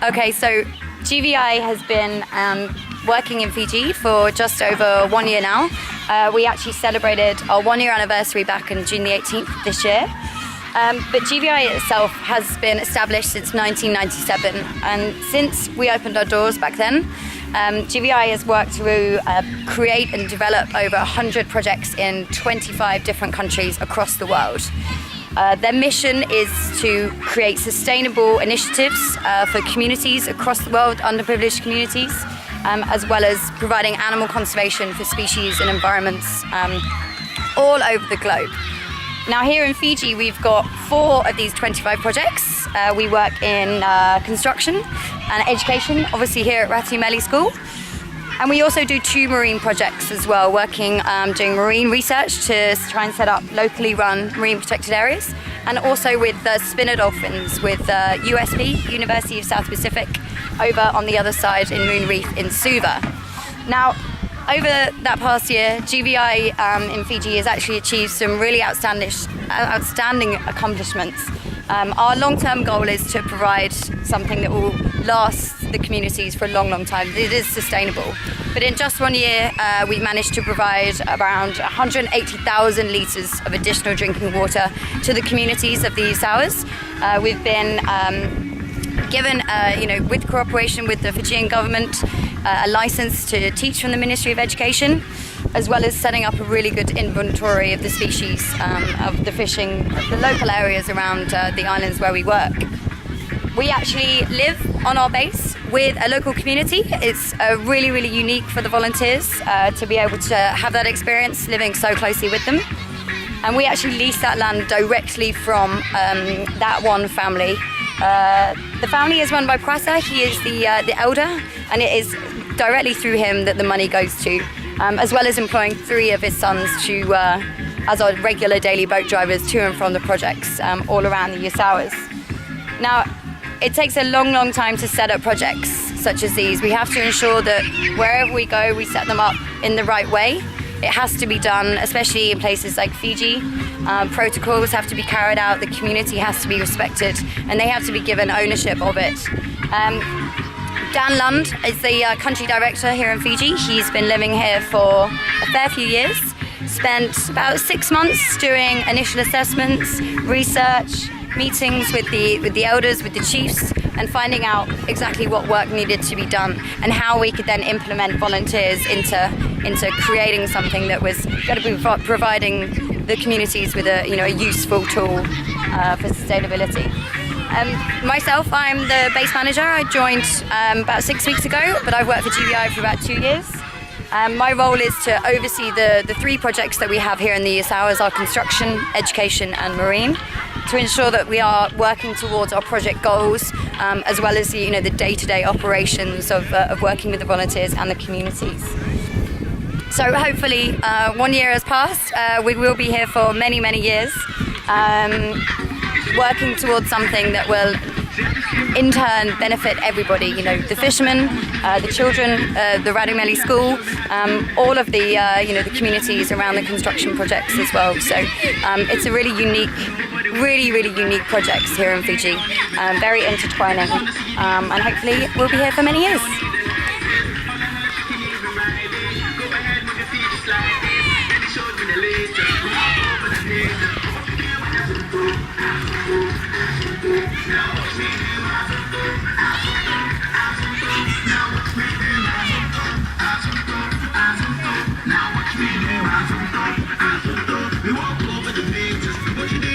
Okay, so GVI has been working in Fiji for just over 1 year now. We actually celebrated our 1 year anniversary back on June the 18th this year. But GVI itself has been established since 1997, and since we opened our doors back then, GVI has worked to create and develop over 100 projects in 25 different countries across the world. Their mission is to create sustainable initiatives for communities across the world, underprivileged communities, as well as providing animal conservation for species and environments all over the globe. Now here in Fiji, we've got 4 of these 25 projects. We work in construction and education, obviously here at Ratumeli School. And we also do 2 marine projects as well, working doing marine research to try and set up locally run marine protected areas, and also with spinner dolphins with USP, University of South Pacific, over on the other side in Moon Reef in Suva. Now, over that past year, GVI in Fiji has actually achieved some really outstanding accomplishments. Our long-term goal is to provide something that will last the communities for a long, long time. It is sustainable. But in just 1 year, we've managed to provide around 180,000 litres of additional drinking water to the communities of the Isauas. We've been given, with cooperation with the Fijian government, a license to teach from the Ministry of Education, as well as setting up a really good inventory of the species of the fishing of the local areas around the islands where we work. We actually live on our base with a local community. It's really, really unique for the volunteers to be able to have that experience living so closely with them. And we actually lease that land directly from that one family. The family is run by Prasa. He is the elder, and it is directly through him that the money goes to, as well as employing 3 of his sons to as our regular daily boat drivers to and from the projects all around the Isauas. Now, it takes a long, long time to set up projects such as these. We have to ensure that wherever we go, we set them up in the right way. It has to be done, especially in places like Fiji. Protocols have to be carried out, the community has to be respected, and they have to be given ownership of it. Dan Lund is the country director here in Fiji. He's been living here for a fair few years. Spent about 6 months doing initial assessments, research, meetings with the elders, with the chiefs, and finding out exactly what work needed to be done and how we could then implement volunteers into creating something that was going to be providing the communities with a useful tool for sustainability. Myself, I'm the base manager. I joined about 6 weeks ago, but I've worked for GVI for about 2 years. My role is to oversee the 3 projects that we have here in the Isauas, our construction, education and marine, to ensure that we are working towards our project goals, as well as the day-to-day operations of working with the volunteers and the communities. So hopefully 1 year has passed. We will be here for many, many years, working towards something that will in turn benefit everybody, the fishermen, the children, the Ratumeli School, all of the the communities around the construction projects as well. So it's a really unique, really unique projects here in Fiji, very intertwining, and hopefully we'll be here for many years. We walk over the beach, what you do,